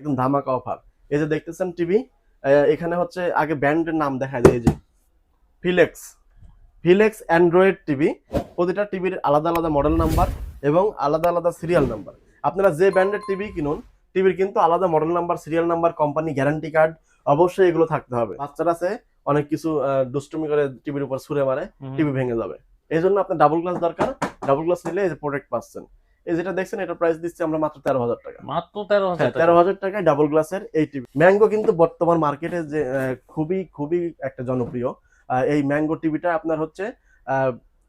একদম ধামাকা অফার। এই যে দেখতেছেন টিভি, এখানে হচ্ছে আগে ব্র্যান্ডের নাম দেখা যায়, এই যে ফিলেক্স, ফিলেক্স অ্যান্ড্রয়েড টিভি। প্রতিটা টিভির আলাদা আলাদা মডেল নাম্বার এবং আলাদা আলাদা সিরিয়াল নাম্বার। আপনারা যে ব্র্যান্ডের টিভি কিনুন, টিভির কিন্তু আলাদা model number, serial number, company guarantee card অবশ্যই এগুলো থাকতে হবে। বাচ্চারা আছে অনেক কিছু দুষ্টুমি করে টিভির উপর ছুঁড়ে মারে, টিভি ভেঙে যাবে। এই জন্য আপনার ডাবল গ্লাস দরকার। ডাবল গ্লাস নিলে এই যে প্রোটেক্ট পাচ্ছেন। এই যেটা দেখছেন এটার প্রাইস দিচ্ছি আমরা মাত্র 13,000 টাকা। মাত্র 13,000 হ্যাঁ, টাকা। 13,000 টাকায় ডাবল গ্লাসের এই টিভি। ম্যাঙ্গো কিন্তু বর্তমান মার্কেটে যে খুবই খুবই একটা জনপ্রিয়। এই ম্যাঙ্গো টিভিটা আপনার হচ্ছে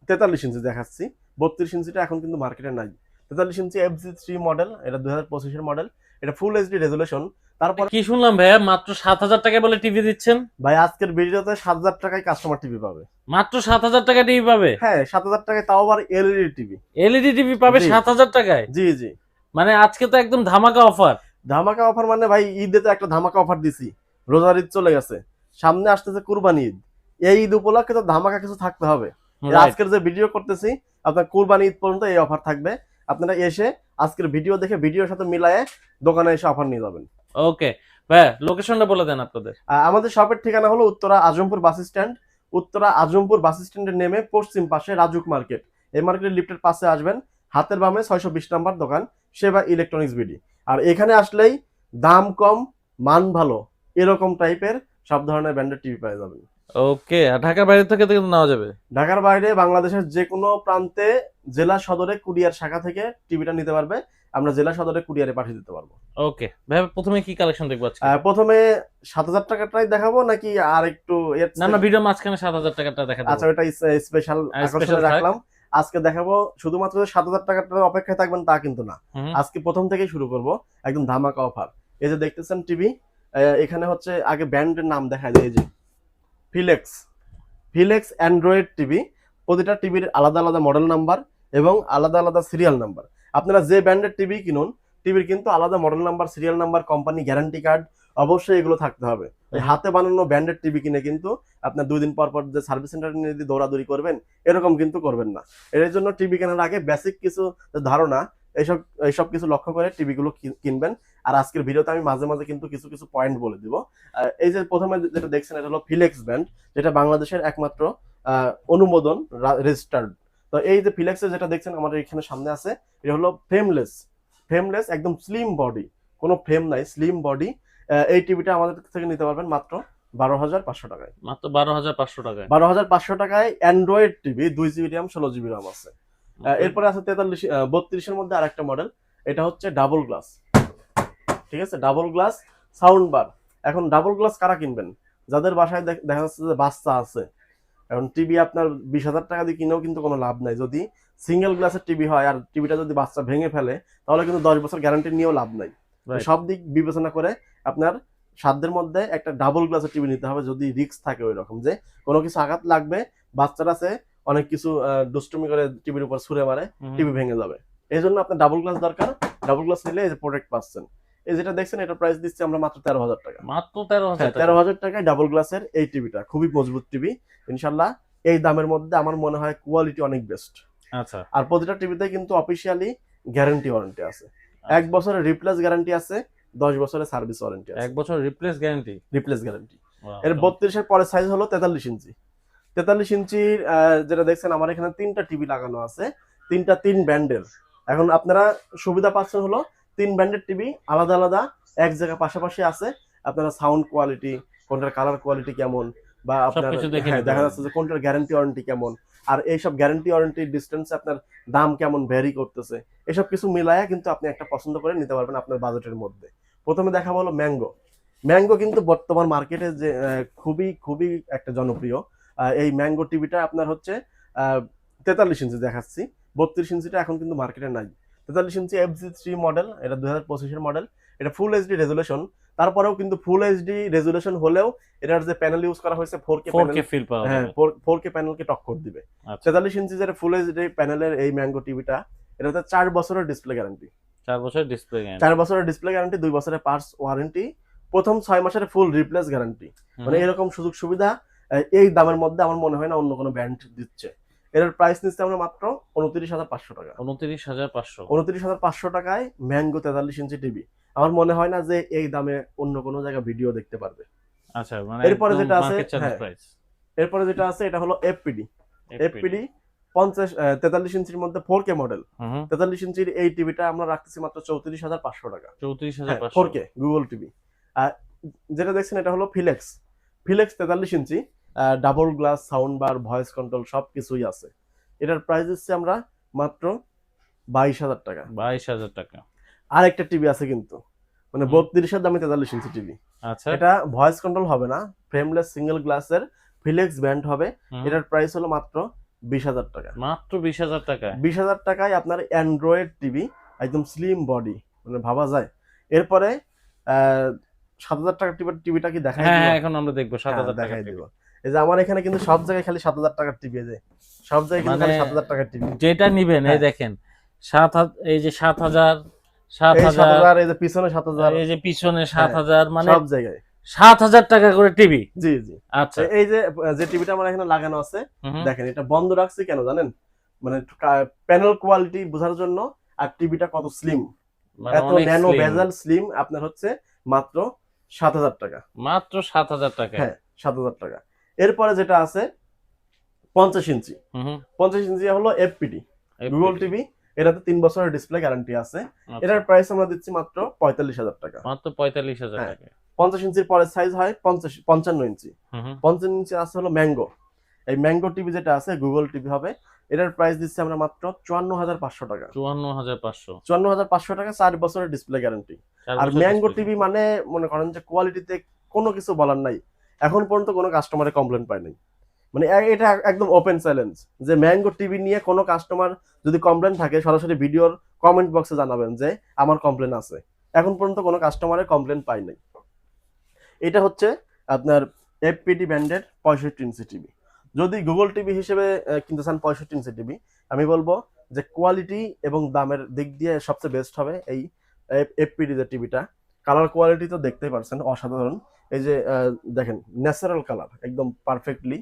43 ইঞ্চি দেখাচ্ছি, 32 ইঞ্চিটা এখন কিন্তু মার্কেটে নাই। 43 ইঞ্চি FG3 মডেল, এটা 2025-এর মডেল। এটা ফুল এইচডি রেজুলেশন। তারপর কি শুনলাম ভাইয়া, মাত্র 7,000 টাকায় বলে টিভি দিচ্ছেন? ভাই আজকের ভিডিওতে 7,000 টাকায় কাস্টমার টিভি পাবে। মাত্র 7,000 টাকা টিভি পাবে? হ্যাঁ, 7,000 টাকায়, তাও আবার এলইডি টিভি। এলইডি টিভি পাবে জি। 7,000 টাকায়? জি জি। মানে আজকে তো একদম ধামাকা অফার। ধামাকা অফার মানে ভাই, ঈদে তো একটা ধামাকা অফার দিছি। রোজার ঈদ চলে গেছে, সামনে আসতেছে কুরবানি ঈদ। এই ঈদ উপলক্ষে তো ধামাকা কিছু থাকতে হবে। আজকের যে ভিডিও করতেছি, আপনার কুরবানি ঈদ পর্যন্ত এই অফার থাকবে। আপনারা এসে আজকের ভিডিও দেখে ভিডিওর সাথে মিলায়ে দোকানে এসে অফার নিয়ে যাবেন। ওকে ভাইয়া, লোকেশনটা বলে দেন আপনাদের। আমাদের শপের ঠিকানা হলো উত্তরা আজমপুর বাস স্ট্যান্ড। উত্তরা আজমপুর বাস স্ট্যান্ডে নেমে পশ্চিম পাশে রাজুক মার্কেট, এই মার্কেটের লিফটের পাশে আসবেন। হাতের বামে 620 নাম্বার দোকান, সেবা ইলেকট্রনিক্স বিডি। আর এখানে আসলেই দাম কম, মান ভালো, এরকম টাইপের সব ধরনের ব্র্যান্ডের টিভি পেয়ে যাবেন। ওকে, আর ঢাকার বাইরে থেকে তো কিন্তু নেওয়া যাবে? ঢাকার বাইরে বাংলাদেশের যে কোনো প্রান্তে জেলা সদরে কুরিয়ার শাখা থেকে টিভিটা নিতে পারবে। আমরা জেলা সদরে কুরিয়ারে পাঠিয়ে দিতে পারবো। ওকে ভাইয়া, প্রথমে কি কালেকশন দেখবো আজকে? প্রথমে 7,000 টাকাটাই দেখাবো নাকি আর একটু না না, ভিডিও মাঝখানে 7,000 টাকাটা দেখা আচ্ছা, দেবো। ওটা স্পেশাল আকর্ষণে রাখলাম। আজকে দেখাবো শুধুমাত্র 7,000 টাকার অপেক্ষায় থাকবেন তা কিন্তু না। হুম। আজকে প্রথম থেকেই শুরু করব, একদম ধামাকা অফার। এই যে দেখতেছেন টিভি, এখানে হচ্ছে আগে ব্র্যান্ডের নাম দেখা যায়, এই যে ফিলেক্স, ফিলেক্স অ্যান্ড্রয়েড টিভি। প্রতিটা টিভির আলাদা আলাদা মডেল নাম্বার এবং আলাদা আলাদা সিরিয়াল নাম্বার। আপনারা যে ব্র্যান্ডের টিভি কিনুন, টিভির কিন্তু আলাদা model number, serial number, company guarantee card অবশ্যই এগুলো থাকতে হবে। ওই হাতে বানানো ব্র্যান্ডেড টিভি কিনে কিন্তু আপনার 2 দিন পর পর যে সার্ভিস সেন্টারে নিয়ে যদি দৌড়াদৌড়ি করবেন, এরকম কিন্তু করবেন না। এর জন্য টিভি কেনার আগে বেসিক কিছু ধারণা, এইসব এইসব কিছু লক্ষ্য করে টিভিগুলো কিনবেন। আর আজকের ভিডিওতে আমি মাঝে মাঝে কিন্তু কিছু কিছু পয়েন্ট বলে দিব। এই যে প্রথমে যেটা দেখছেন, এটা হলো ফিলেক্স ব্র্যান্ড, যেটা বাংলাদেশের একমাত্র অনুমোদন রেজিস্টার্ড। তো এই যে ফিলেক্সের যেটা দেখছেন আমাদের এখানে সামনে আছে, এটা হলো ফ্রেমলেস, ফ্রেমলেস একদম স্লিম বডি, কোনো ফ্রেম নাই, স্লিম বডি। এই টিভিটা আমাদের থেকে নিতে পারবেন মাত্র 12,500 টাকায়। মাত্র 12,500 টাকায়? 12,500 টাকায় Android TV, 2 GB RAM, 16 GB RAM আছে। এরপরে আছে 32-এর মধ্যে আরেকটা মডেল, এটা হচ্ছে ডাবল গ্লাস। ঠিক আছে, ডাবল গ্লাস সাউন্ড বার। এখন ডাবল গ্লাস কারা কিনবেন? যাদের বাসায় দেখা যাচ্ছে যে বাচ্চা আছে। এখন টিভি আপনার 20,000 টাকা দিয়ে কিনেও কিন্তু কোনো লাভ নাই। যদি সিঙ্গেল গ্লাসের টিভি হয় আর টিভিটা যদি বাচ্চা ভেঙে ফেলে, তাহলে কিন্তু 10 বছর গ্যারান্টি নিয়েও লাভ নাই। সব দিক বিবেচনা করে আপনার সাধ্যের মধ্যে একটা ডাবল গ্লাসের টিভি নিতে হবে, যদি রিস্ক থাকে ওই রকম যে কোনো কিছু আঘাত লাগবে, বাচ্চারা আছে অনেক কিছু দুষ্টুমি করে টিভির উপর ছুঁড়ে মারে, টিভি ভেঙে যাবে। এই জন্য আপনার ডাবল গ্লাস দরকার। ডাবল গ্লাস নিলে এই যে প্রোটেক্ট পাচ্ছেন। এই যেটা দেখছেন এটার প্রাইস দিচ্ছি আমরা মাত্র 13,000 টাকা। মাত্র 13,000 টাকা? 13,000 টাকায় ডাবল গ্লাসের এই টিভিটা খুবই মজবুত টিভি। ইনশাল্লাহ এই দামের মধ্যে আমার মনে হয় কোয়ালিটি অনেক বেস্ট। আচ্ছা। আর প্রতিটা টিভিতে কিন্তু অফিসিয়ালি গ্যারান্টি ওয়ারেন্টি আছে। 1 বছরের রিপ্লেস গ্যারান্টি আছে, 10 বছরের সার্ভিস ওয়ারেন্টি আছে। 1 বছর রিপ্লেস গ্যারান্টি? Replace guarantee. এর 32-এর পরে সাইজ হলো 43 ইঞ্চি। 43 ইঞ্চির যেটা দেখছেন আমার এখানে 3টা টিভি লাগানো আছে, 3টা 3 ব্র্যান্ডের। এখন আপনারা সুবিধা পাচ্ছেন হলো 3 ব্র্যান্ডের টিভি আলাদা আলাদা এক জায়গায় পাশাপাশি আছে। আপনারা সাউন্ড কোয়ালিটি, কোনটার কালার কোয়ালিটি কেমন, বা আপনার দেখা যাচ্ছে যে কোনটার গ্যারান্টি ওয়ারেন্টি কেমন, আর এইসব গ্যারান্টি ওয়ারেন্টি ডিস্টেন্সে আপনার দাম কেমন ভ্যারি করতেছে, এসব কিছু মিলায়া কিন্তু আপনি একটা পছন্দ করে নিতে পারবেন আপনার বাজেটের মধ্যে। প্রথমে দেখাবো হলো ম্যাঙ্গো। ম্যাঙ্গো কিন্তু বর্তমান মার্কেটে যে খুবই খুবই একটা জনপ্রিয়। এই ম্যাঙ্গো টিভিটা আপনার হচ্ছে 43 ইঞ্চি দেখাচ্ছি, 32 ইঞ্চিটা এখন কিন্তু মার্কেটে নাই। 43 ইঞ্চি FG3 মডেল, এটা 2025-এর মডেল। এটা ফুল এইচডি রেজুলেশন। তারপরেও কিন্তু ফুল এইচডি রেজুলেশন হলেও এটার যে প্যানেল ইউজ করা হয়েছে 4K প্যানেল, ফিল পাওয়া হ্যাঁ যাবে। 4K প্যানেলকে টক্কর দিবে। আচ্ছা। 43 ইঞ্চি যেটা ফুল এইচডি প্যানেলের এই ম্যাঙ্গো টিভিটা, এটাতে 4 বছরের ডিসপ্লে গ্যারান্টি। 4 বছর ডিসপ্লে গ্যারান্টি? 4 বছরের ডিসপ্লে গ্যারান্টি, 2 বছরের পার্টস ওয়ারেন্টি, প্রথম 6 মাসের ফুল রিপ্লেস গ্যারান্টি। মানে এরকম সুযোগ সুবিধা এই দামের মধ্যে আমার মনে হয় না অন্য কোনো ব্র্যান্ড দিচ্ছে। এর প্রাইস নিচ্ছে আমরা মাত্র 29,500 টাকা। 29,500? 29,500 টাকায় ম্যাঙ্গো 43 ইঞ্চি টিভি। আমার মনে হয় না যে এই দামে অন্য কোনো জায়গায় ভিডিও দেখতে পারবে। আচ্ছা, মানে এরপরে একদম যেটা আছে, মার্কেট চ্যালেঞ্জ হ্যাঁ, প্রাইস। এরপরে যেটা আছে এটা হলো এফপিডি। এফপিডি 43 ইঞ্চির মধ্যে 4K মডেল। হুম, 43 ইঞ্চির এই টিভিটা আমরা রাখতেছি মাত্র 34,500 টাকা। 34,500। 4K Google TV. আর যেটা দেখছেন এটা হলো ফিলেক্স। ফিলেক্স 43 inch, double glass, sound bar, voice control সব কিছুই আছে। এটার প্রাইস দিচ্ছি আমরা মাত্র 22,000 টাকা। 22,000 টাকা। আর একটা টিভি আছে কিন্তু, মানে 32 দামে 43 ইঞ্চি টিভি। আচ্ছা, এটা ভয়েস কন্ট্রোল হবে না, ফ্রেমলেস সিঙ্গেল গ্লাসের ফিলেক্স ব্যান্ড হবে। এটার প্রাইস হলো মাত্র 20,000 টাকা। মাত্র 20,000 টাকায়। 20,000 টাকায় আপনার অ্যান্ড্রয়েড টিভি, একদম স্লিম বডি, মানে ভাবা যায়। এরপরে 7,000 টাকার টিভিটা কি দেখাই হ্যাঁ, দিব? হ্যাঁ, এখন আমরা দেখবো 7,000 টাকা দেখাই দিব। এই যে আমার এখানে কিন্তু সব জায়গায় খালি 7,000 টাকার টিভি, এই যে সব জায়গায় কিন্তু খালি মানে 7,000 টাকার টিভি। যেটা নিবেন এই হ্যাঁ। দেখেন 7,000, এই যে 7,000, এই 7,000, 7,000, এই যে পিছনে 7,000, এই যে পিছনে 7,000, মানে সব জায়গায় 7,000 টাকা করে টিভি। জি জি। আচ্ছা, এই যে যে টিভিটা আমার এখানে লাগানো আছে, দেখেন এটা বন্ধ রাখছি কেন জানেন? মানে প্যানেল কোয়ালিটি বোঝার জন্য, আর টিভিটা কত স্লিম, মানে এত অনেক ন্যানো slim। বেজেল স্লিম, আপনার হচ্ছে মাত্র 7,000 টাকা। মাত্র 7,000 টাকা। হ্যাঁ, 7,000 টাকা। এরপরে যেটা আছে 50 ইঞ্চি। 50 ইঞ্চি হলো এফপিডি গুগল টিভি। এটাতে 3 বছরের ডিসপ্লে গ্যারান্টি আছে। এটার প্রাইস আমরা দিচ্ছি মাত্র 45,000 টাকা। মাত্র 45,000 হ্যাঁ। টাকা। 50 ইঞ্চির পরের সাইজ হয় 55 ইঞ্চি। 55 ইঞ্চি আছে হলো ম্যাঙ্গো। এই ম্যাঙ্গো টিভি যেটা আছে গুগল টিভি হবে, এটার প্রাইস দিচ্ছি আমরা মাত্র 54,500 টাকা। 54,500। 54,500 টাকা, 4 বছরের ডিসপ্লে গ্যারান্টি। আর ম্যাঙ্গো টিভি মানে মনে করেন যে কোয়ালিটিতে কোনো কিছু বলার নাই, এখন পর্যন্ত কোনো কাস্টমারে কমপ্লেন পায় নাই। মানে এটা একদম ওপেন চ্যালেঞ্জ যে ম্যাঙ্গো টিভি নিয়ে কোনো কাস্টমার যদি কমপ্লেন থাকে সরাসরি ভিডিওর কমেন্ট বক্সে জানাবেন যে আমার কমপ্লেন আছে। এখন পর্যন্ত কোনো কাস্টমারের কমপ্লেন পাই নাই। এটা হচ্ছে আপনার এফপিডি ব্র্যান্ডের 65 ইঞ্চি টিভি। যদি গুগল টিভি হিসেবে কিনতে চান 65 ইঞ্চি টিভি, আমি বলবো যে কোয়ালিটি এবং দামের দিক দিয়ে সবচেয়ে বেস্ট হবে এই এফপিডি যে টিভিটা। কালার কোয়ালিটি তো দেখতেই পারছেন, অসাধারণ। এই যে দেখেন ন্যাচারাল কালার, একদম পারফেক্টলি।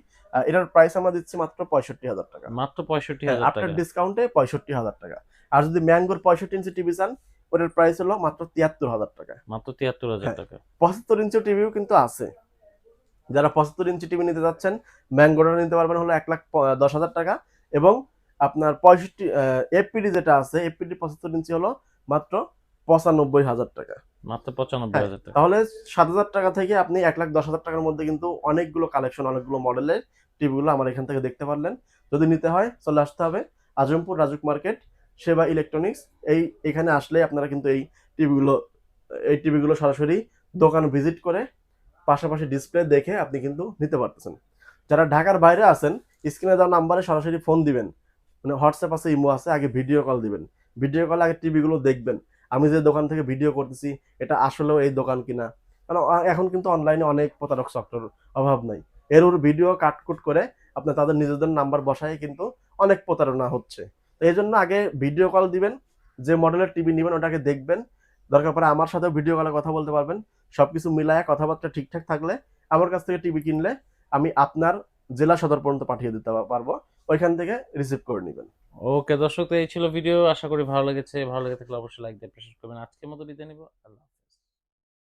এটার প্রাইস আমরা দিচ্ছি মাত্র 65,000 টাকা। মাত্র 65,000 আপনার টাকা। ডিসকাউন্টে 65,000 টাকা। আর যদি ম্যাঙ্গোর 65 ইঞ্চি টিভি চান, ওটার প্রাইস হলো মাত্র 73,000 টাকা। মাত্র 73,000 টাকা। 75 ইঞ্চি টিভিও কিন্তু আছে। যারা 75 ইঞ্চি টিভি নিতে যাচ্ছেন, ম্যাঙ্গোটা নিতে পারবেন হলো 1,10,000 টাকা। এবং আপনার 65 এফপিডি যেটা আছে, এফপিডি 75 ইঞ্চি হলো মাত্র 95,000 টাকা। মাত্র 95,000 টাকা। তাহলে 7,000 টাকা থেকে আপনি 1,10,000 টাকার মধ্যে কিন্তু অনেকগুলো কালেকশন, অনেকগুলো মডেলের টিভিগুলো আমার এখান থেকে দেখতে পারলেন। যদি নিতে হয় চলে আসতে হবে আজমপুর রাজুক মার্কেট, সেবা ইলেকট্রনিক্স। এখানে আসলে আপনারা কিন্তু এই টিভিগুলো সরাসরি দোকান ভিজিট করে পাশাপাশি ডিসপ্লে দেখে আপনি কিন্তু নিতে পারতেছেন। যারা ঢাকার বাইরে আছেন, স্ক্রিনে দেওয়া নাম্বারে সরাসরি ফোন দিবেন, মানে হোয়াটসঅ্যাপ আছে, ইমো আছে, আগে ভিডিও কল দিবেন। ভিডিও কলে আগে টিভিগুলো দেখবেন, আমি যে দোকান থেকে ভিডিও করতেছি এটা আসলেও এই দোকান কিনা। কারণ এখন কিন্তু অনলাইনে অনেক প্রতারক চক্রের অভাব নাই। এর ভিডিও কাটকুট করে আপনার তাদের নিজেদের নাম্বার বসায় কিন্তু অনেক প্রতারণা হচ্ছে। তো এই জন্য আগে ভিডিও কল দিবেন, যে মডেলের টিভি নেবেন ওটাকে দেখবেন, দরকার পড়ে আমার সাথে ভিডিও কলে কথা বলতে পারবেন। সবকিছু মিলায় কথাবার্তা ঠিকঠাক থাকলে আমার কাছ থেকে টিভি কিনলে আমি আপনার জেলা সদর পর্যন্ত পাঠিয়ে দিতে পারবো, ওইখান থেকে রিসিভ করে নেবেন। ওকে দর্শক, তো এই ছিল ভিডিও। আশা করি ভালো লেগেছে। ভালো লেগে থাকলে অবশ্যই লাইক দিয়ে প্রেস করবেন। আজকের মতো বিদায় নিব। আল্লাহ।